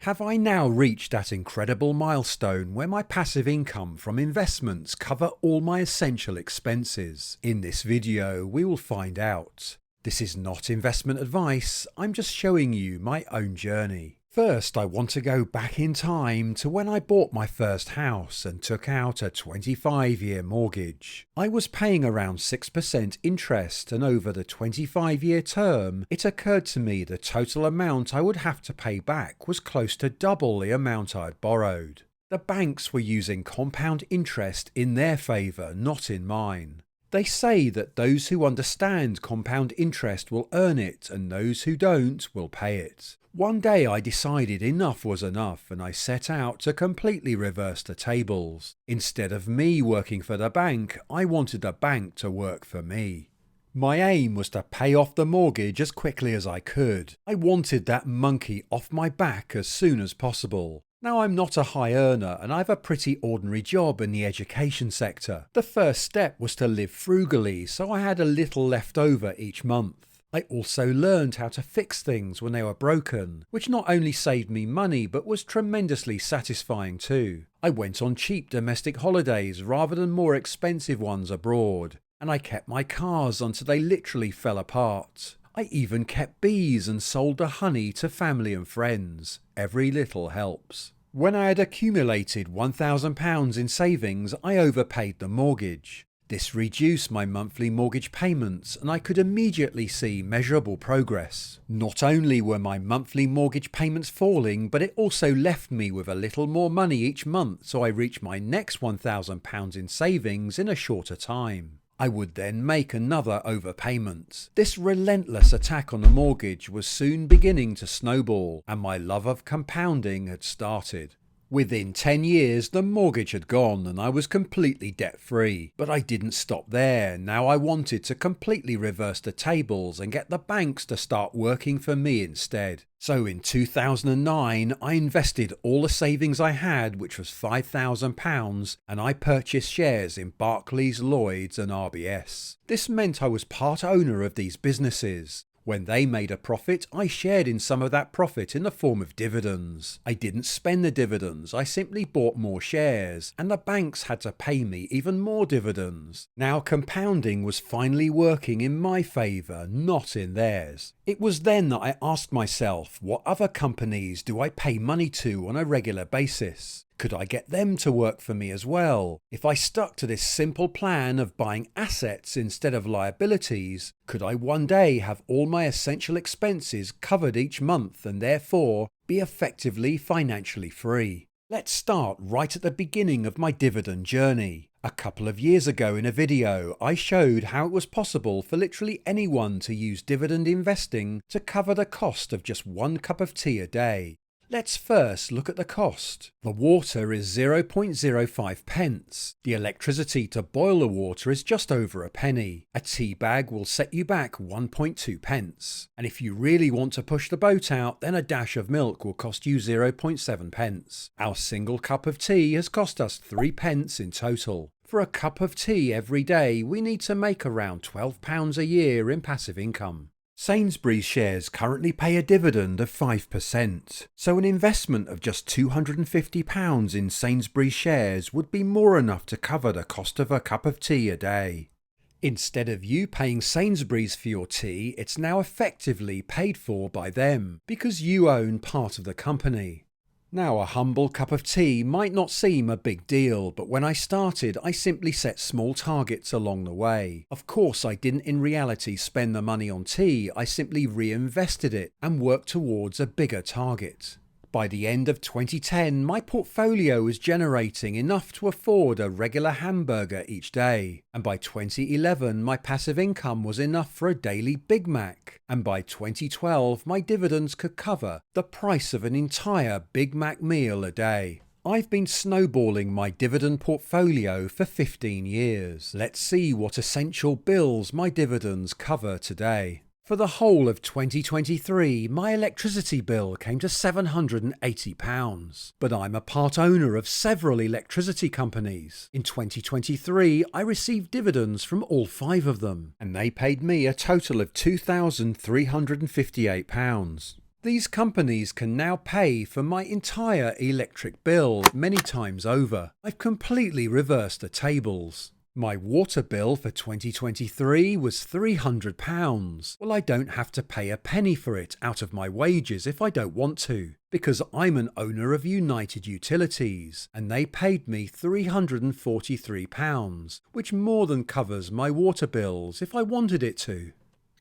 Have I now reached that incredible milestone where my passive income from investments cover all my essential expenses? In this video, we will find out. This is not investment advice, I'm just showing you my own journey. First, I want to go back in time to when I bought my first house and took out a 25-year mortgage. I was paying around 6% interest, and over the 25-year term, it occurred to me the total amount I would have to pay back was close to double the amount I'd borrowed. The banks were using compound interest in their favour, not in mine. They say that those who understand compound interest will earn it and those who don't will pay it. One day I decided enough was enough and I set out to completely reverse the tables. Instead of me working for the bank, I wanted the bank to work for me. My aim was to pay off the mortgage as quickly as I could. I wanted that monkey off my back as soon as possible. Now, I'm not a high earner and I have a pretty ordinary job in the education sector. The first step was to live frugally, so I had a little left over each month. I also learned how to fix things when they were broken, which not only saved me money but was tremendously satisfying too. I went on cheap domestic holidays rather than more expensive ones abroad, and I kept my cars until they literally fell apart. I even kept bees and sold the honey to family and friends. Every little helps. When I had accumulated £1,000 in savings, I overpaid the mortgage. This reduced my monthly mortgage payments and I could immediately see measurable progress. Not only were my monthly mortgage payments falling, but it also left me with a little more money each month, so I reached my next £1,000 in savings in a shorter time. I would then make another overpayment. This relentless attack on the mortgage was soon beginning to snowball, and my love of compounding had started. Within 10 years, the mortgage had gone and I was completely debt-free. But I didn't stop there. Now I wanted to completely reverse the tables and get the banks to start working for me instead. So in 2009, I invested all the savings I had, which was £5,000, and I purchased shares in Barclays, Lloyds and RBS. This meant I was part owner of these businesses. When they made a profit, I shared in some of that profit in the form of dividends. I didn't spend the dividends, I simply bought more shares, and the banks had to pay me even more dividends. Now compounding was finally working in my favour, not in theirs. It was then that I asked myself, what other companies do I pay money to on a regular basis? Could I get them to work for me as well? If I stuck to this simple plan of buying assets instead of liabilities, could I one day have all my essential expenses covered each month and therefore be effectively financially free? Let's start right at the beginning of my dividend journey. A couple of years ago in a video, I showed how it was possible for literally anyone to use dividend investing to cover the cost of just one cup of tea a day. Let's first look at the cost. The water is 0.05 pence. The electricity to boil the water is just over a penny. A tea bag will set you back 1.2 pence. And if you really want to push the boat out, then a dash of milk will cost you 0.7 pence. Our single cup of tea has cost us 3 pence in total. For a cup of tea every day, we need to make around £12 a year in passive income. Sainsbury's shares currently pay a dividend of 5%, so an investment of just £250 in Sainsbury's shares would be more enough to cover the cost of a cup of tea a day. Instead of you paying Sainsbury's for your tea, it's now effectively paid for by them, because you own part of the company. Now, a humble cup of tea might not seem a big deal, but when I started, I simply set small targets along the way. Of course, I didn't in reality spend the money on tea, I simply reinvested it and worked towards a bigger target. By the end of 2010, my portfolio was generating enough to afford a regular hamburger each day. And by 2011, my passive income was enough for a daily Big Mac. And by 2012, my dividends could cover the price of an entire Big Mac meal a day. I've been snowballing my dividend portfolio for 15 years. Let's see what essential bills my dividends cover today. For the whole of 2023, my electricity bill came to £780, but I'm a part owner of several electricity companies. In 2023, I received dividends from all 5 of them, and they paid me a total of £2,358. These companies can now pay for my entire electric bill many times over. I've completely reversed the tables. My water bill for 2023 was £300. Well, I don't have to pay a penny for it out of my wages if I don't want to, because I'm an owner of United Utilities, and they paid me £343, which more than covers my water bills if I wanted it to.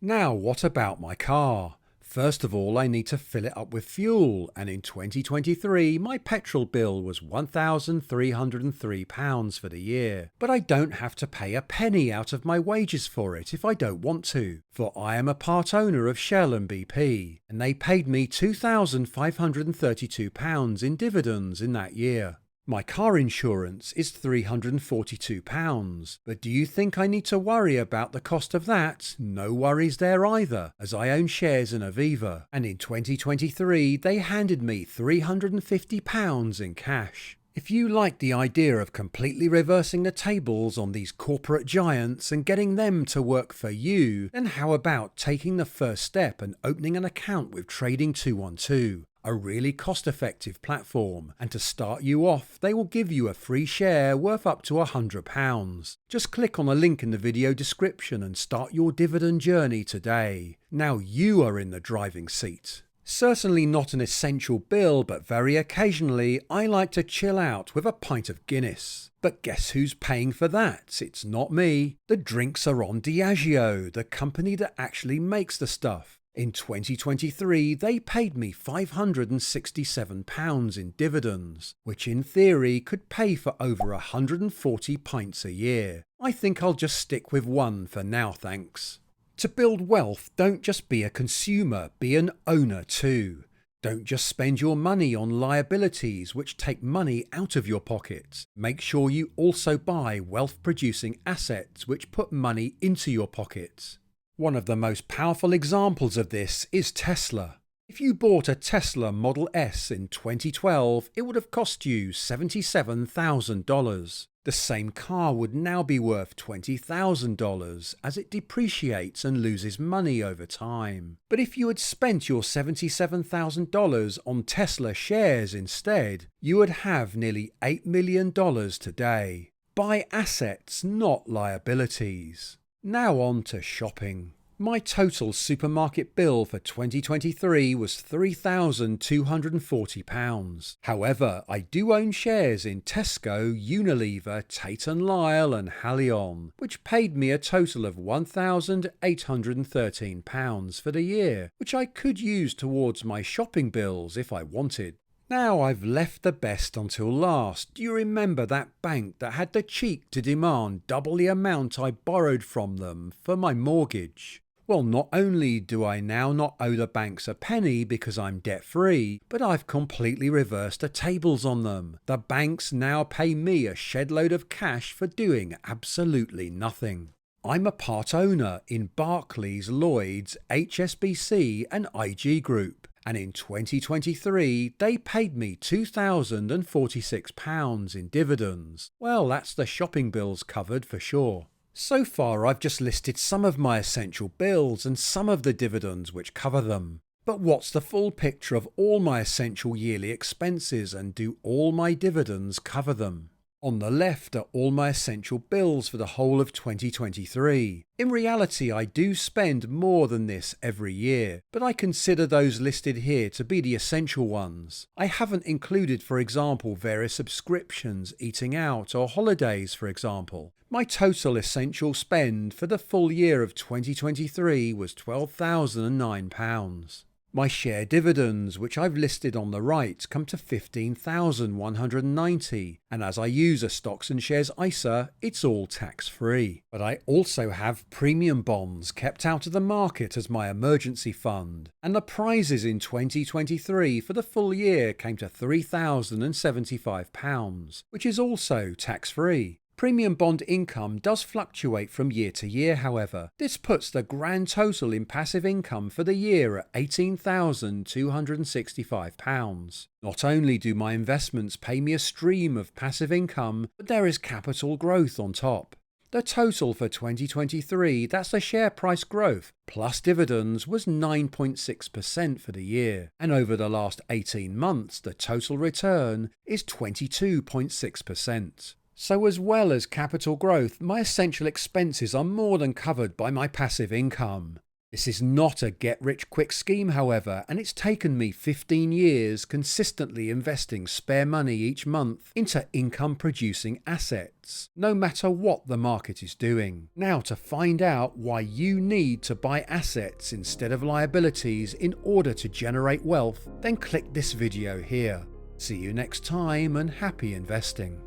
Now, what about my car? First of all, I need to fill it up with fuel, and in 2023 my petrol bill was £1,303 for the year. But I don't have to pay a penny out of my wages for it if I don't want to, for I am a part owner of Shell and BP, and they paid me £2,532 in dividends in that year. My car insurance is £342, but do you think I need to worry about the cost of that? No worries there either, as I own shares in Aviva, and in 2023 they handed me £350 in cash. If you like the idea of completely reversing the tables on these corporate giants and getting them to work for you, then how about taking the first step and opening an account with Trading 212? A really cost-effective platform, and to start you off they will give you a free share worth up to £100. Just click on a link in the video description and start your dividend journey today. Now you are in the driving seat. Certainly not an essential bill, but very occasionally I like to chill out with a pint of Guinness. But guess who's paying for that? It's not me. The drinks are on Diageo, the company that actually makes the stuff. In 2023, they paid me £567 in dividends, which in theory could pay for over 140 pints a year. I think I'll just stick with one for now, thanks. To build wealth, don't just be a consumer, be an owner too. Don't just spend your money on liabilities which take money out of your pocket. Make sure you also buy wealth-producing assets which put money into your pocket. One of the most powerful examples of this is Tesla. If you bought a Tesla Model S in 2012, it would have cost you $77,000. The same car would now be worth $20,000 as it depreciates and loses money over time. But if you had spent your $77,000 on Tesla shares instead, you would have nearly $8 million today. Buy assets, not liabilities. Now on to shopping. My total supermarket bill for 2023 was £3,240. However, I do own shares in Tesco, Unilever, Tate & Lyle and Haleon, which paid me a total of £1,813 for the year, which I could use towards my shopping bills if I wanted. Now I've left the best until last. Do you remember that bank that had the cheek to demand double the amount I borrowed from them for my mortgage? Well, not only do I now not owe the banks a penny because I'm debt-free, but I've completely reversed the tables on them. The banks now pay me a shed load of cash for doing absolutely nothing. I'm a part owner in Barclays, Lloyds, HSBC and IG Group. And in 2023, they paid me £2,046 in dividends. Well, that's the shopping bills covered for sure. So far, I've just listed some of my essential bills and some of the dividends which cover them. But what's the full picture of all my essential yearly expenses, and do all my dividends cover them? On the left are all my essential bills for the whole of 2023. In reality, I do spend more than this every year, but I consider those listed here to be the essential ones. I haven't included, for example, various subscriptions, eating out, or holidays, for example. My total essential spend for the full year of 2023 was £12,009. My share dividends, which I've listed on the right, come to £15,190, and as I use a stocks and shares ISA, it's all tax-free. But I also have premium bonds kept out of the market as my emergency fund, and the prizes in 2023 for the full year came to £3,075, which is also tax-free. Premium bond income does fluctuate from year to year, however. This puts the grand total in passive income for the year at £18,265. Not only do my investments pay me a stream of passive income, but there is capital growth on top. The total for 2023, that's the share price growth, plus dividends, was 9.6% for the year. And over the last 18 months, the total return is 22.6%. So as well as capital growth, my essential expenses are more than covered by my passive income. This is not a get-rich-quick scheme, however, and it's taken me 15 years consistently investing spare money each month into income-producing assets, no matter what the market is doing. Now, to find out why you need to buy assets instead of liabilities in order to generate wealth, then click this video here. See you next time and happy investing.